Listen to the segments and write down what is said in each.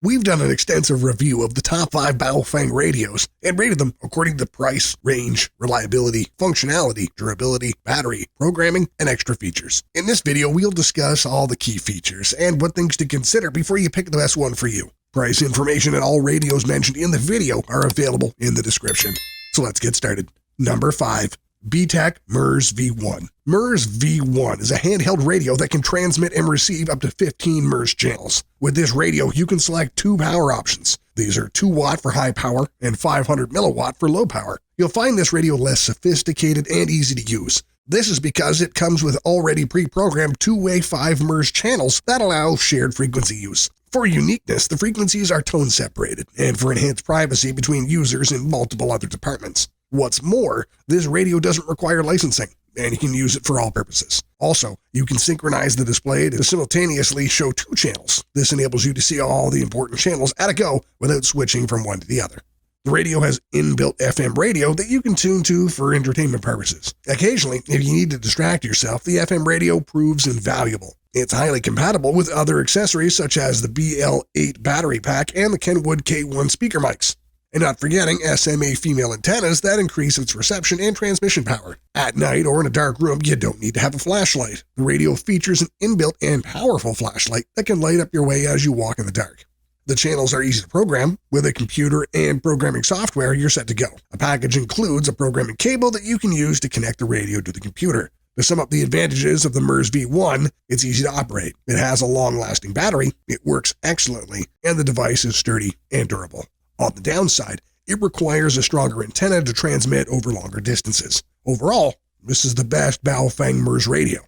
We've done an extensive review of the top 5 Baofeng radios and rated them according to price, range, reliability, functionality, durability, battery, programming, and extra features. In this video, we'll discuss all the key features and what things to consider before you pick the best one for you. Price information and all radios mentioned in the video are available in the description. So let's get started. Number 5. BTECH MERS V1. MERS V1 is a handheld radio that can transmit and receive up to 15 MERS channels. With this radio, you can select 2 power options. These are 2 watt for high power and 500 milliwatt for low power. You'll find this radio less sophisticated and easy to use. This is because it comes with already pre-programmed 2-way 5 MERS channels that allow shared frequency use. For uniqueness, the frequencies are tone separated, and for enhanced privacy between users in multiple other departments. What's more, this radio doesn't require licensing, and you can use it for all purposes. Also, you can synchronize the display to simultaneously show 2 channels. This enables you to see all the important channels at a go without switching from one to the other. The radio has inbuilt FM radio that you can tune to for entertainment purposes. Occasionally, if you need to distract yourself, the FM radio proves invaluable. It's highly compatible with other accessories such as the BL8 battery pack and the Kenwood K1 speaker mics. And not forgetting SMA female antennas that increase its reception and transmission power. At night or in a dark room, you don't need to have a flashlight. The radio features an inbuilt and powerful flashlight that can light up your way as you walk in the dark. The channels are easy to program. With a computer and programming software, you're set to go. A package includes a programming cable that you can use to connect the radio to the computer. To sum up the advantages of the MERS V1, it's easy to operate. It has a long-lasting battery, it works excellently, and the device is sturdy and durable. On the downside, it requires a stronger antenna to transmit over longer distances. Overall, this is the best Baofeng MERS radio.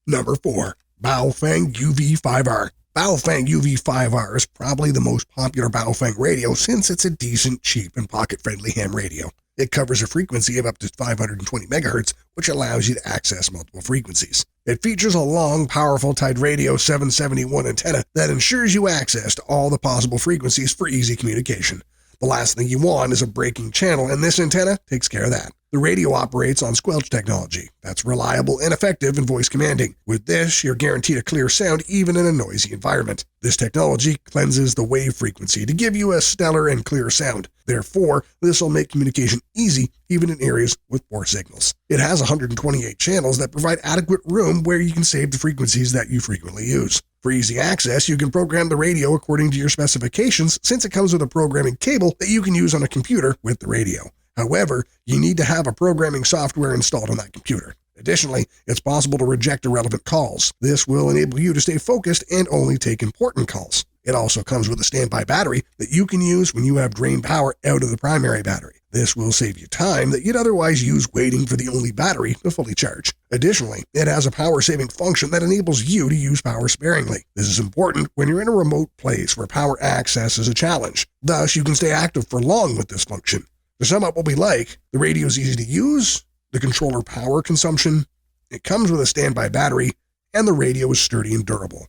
Number 4. BaoFeng UV-5R. BaoFeng UV-5R is probably the most popular Baofeng radio since it's a decent, cheap, and pocket-friendly ham radio. It covers a frequency of up to 520 MHz, which allows you to access multiple frequencies. It features a long, powerful Tide Radio 771 antenna that ensures you access to all the possible frequencies for easy communication. The last thing you want is a breaking channel, and this antenna takes care of that. The radio operates on squelch technology that's reliable and effective in voice commanding. With this, you're guaranteed a clear sound even in a noisy environment. This technology cleanses the wave frequency to give you a stellar and clear sound. Therefore, this will make communication easy even in areas with poor signals. It has 128 channels that provide adequate room where you can save the frequencies that you frequently use. For easy access, you can program the radio according to your specifications since it comes with a programming cable that you can use on a computer with the radio. However, you need to have a programming software installed on that computer. Additionally, it's possible to reject irrelevant calls. This will enable you to stay focused and only take important calls. It also comes with a standby battery that you can use when you have drained power out of the primary battery. This will save you time that you'd otherwise use waiting for the only battery to fully charge. Additionally, it has a power-saving function that enables you to use power sparingly. This is important when you're in a remote place where power access is a challenge. Thus, you can stay active for long with this function. To sum up what we like, the radio is easy to use, the controller power consumption, it comes with a standby battery, and the radio is sturdy and durable.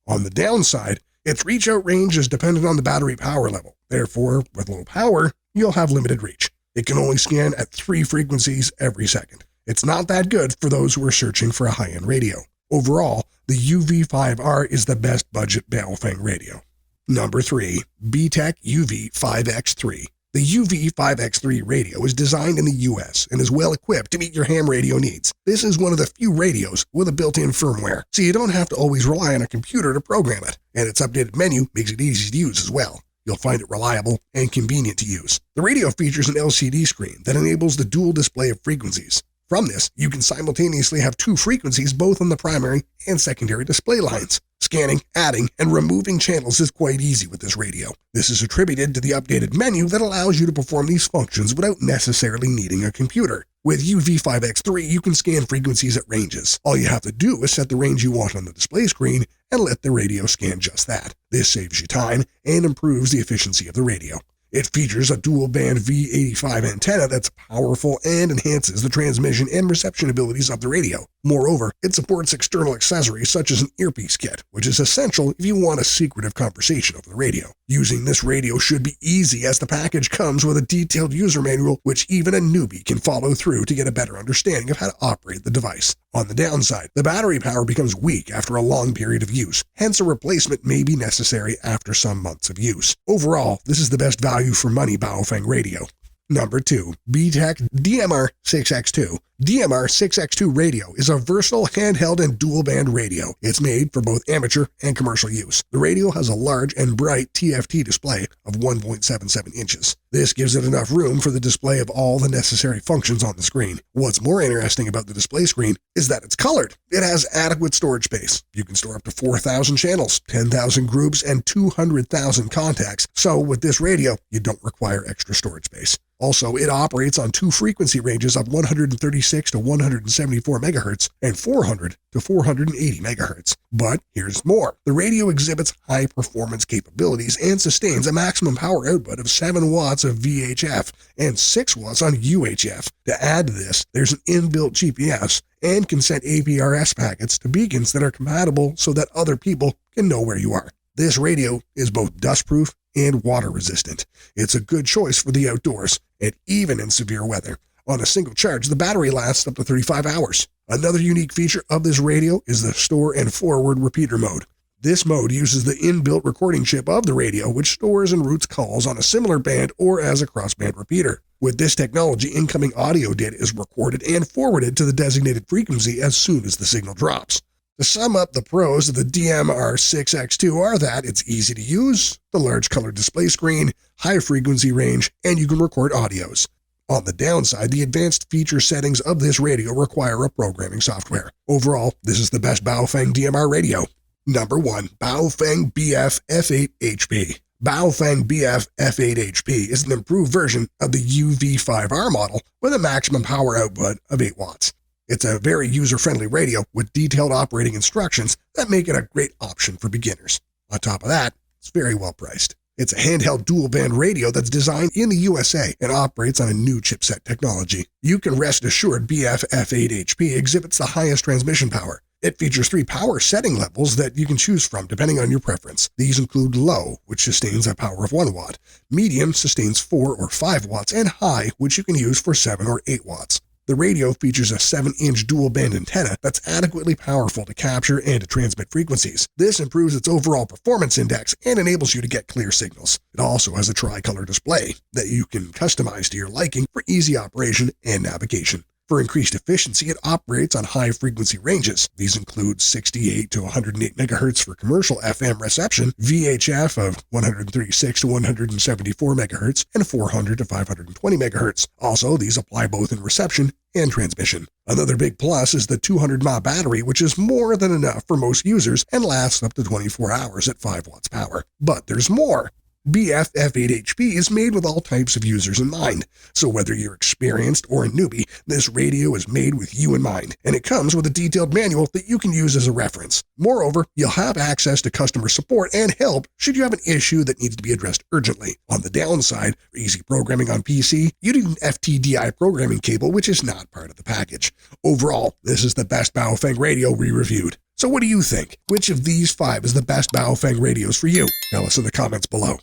On the downside, its reach-out range is dependent on the battery power level. Therefore, with low power, you'll have limited reach. It can only scan at 3 frequencies every second. It's not that good for those who are searching for a high-end radio. Overall, the UV-5R is the best budget Baofeng radio. Number 3. BTECH UV-5X3. The UV-5X3 radio is designed in the US and is well equipped to meet your ham radio needs. This is one of the few radios with a built-in firmware, so you don't have to always rely on a computer to program it, and its updated menu makes it easy to use as well. You'll find it reliable and convenient to use. The radio features an LCD screen that enables the dual display of frequencies. From this, you can simultaneously have 2 frequencies both on the primary and secondary display lines. Scanning, adding, and removing channels is quite easy with this radio. This is attributed to the updated menu that allows you to perform these functions without necessarily needing a computer. With UV-5X3, you can scan frequencies at ranges. All you have to do is set the range you want on the display screen and let the radio scan just that. This saves you time and improves the efficiency of the radio. It features a dual-band V85 antenna that's powerful and enhances the transmission and reception abilities of the radio. Moreover, it supports external accessories such as an earpiece kit, which is essential if you want a secretive conversation over the radio. Using this radio should be easy as the package comes with a detailed user manual which even a newbie can follow through to get a better understanding of how to operate the device. On the downside, the battery power becomes weak after a long period of use, hence a replacement may be necessary after some months of use. Overall, this is the best value for money Baofeng radio. Number 2. BTECH DMR6X2. DMR6X2 radio is a versatile handheld and dual-band radio. It's made for both amateur and commercial use. The radio has a large and bright TFT display of 1.77 inches. This gives it enough room for the display of all the necessary functions on the screen. What's more interesting about the display screen is that it's colored. It has adequate storage space. You can store up to 4,000 channels, 10,000 groups, and 200,000 contacts. So with this radio, you don't require extra storage space. Also, it operates on 2 frequency ranges of 136 to 174 MHz and 400 to 480 MHz. But here's more. The radio exhibits high performance capabilities and sustains a maximum power output of 7 watts of VHF and 6 watts on UHF. To add to this, there's an inbuilt GPS and can send APRS packets to beacons that are compatible so that other people can know where you are. This radio is both dustproof and water resistant. It's a good choice for the outdoors and even in severe weather. On a single charge, the battery lasts up to 35 hours. Another unique feature of this radio is the store and forward repeater mode. This mode uses the inbuilt recording chip of the radio, which stores and routes calls on a similar band or as a crossband repeater. With this technology, incoming audio data is recorded and forwarded to the designated frequency as soon as the signal drops. To sum up, the pros of the DMR6X2 are that it's easy to use, the large color display screen, high frequency range, and you can record audios. On the downside, the advanced feature settings of this radio require a programming software. Overall, this is the best Baofeng DMR radio. Number 1. Baofeng BF-F8HP. Baofeng BF-F8HP is an improved version of the UV-5R model with a maximum power output of 8 watts. It's a very user-friendly radio with detailed operating instructions that make it a great option for beginners. On top of that, it's very well priced. It's a handheld dual-band radio that's designed in the USA and operates on a new chipset technology. You can rest assured BF-F8HP exhibits the highest transmission power. It features 3 power setting levels that you can choose from depending on your preference. These include low, which sustains a power of 1 watt, medium sustains 4 or 5 watts, and high, which you can use for 7 or 8 watts. The radio features a 7-inch dual-band antenna that's adequately powerful to capture and to transmit frequencies. This improves its overall performance index and enables you to get clear signals. It also has a tricolor display that you can customize to your liking for easy operation and navigation. For increased efficiency, it operates on high-frequency ranges. These include 68 to 108 MHz for commercial FM reception, VHF of 136 to 174 MHz, and 400 to 520 MHz. Also, these apply both in reception and transmission. Another big plus is the 200 mAh battery, which is more than enough for most users and lasts up to 24 hours at 5 watts power. But there's more. BF-F8HP is made with all types of users in mind, so whether you're experienced or a newbie, this radio is made with you in mind, and it comes with a detailed manual that you can use as a reference. Moreover, you'll have access to customer support and help should you have an issue that needs to be addressed urgently. On the downside, for easy programming on PC, you need an FTDI programming cable, which is not part of the package. Overall, this is the best Baofeng radio we reviewed. So what do you think? Which of these 5 is the best Baofeng radios for you? Tell us in the comments below.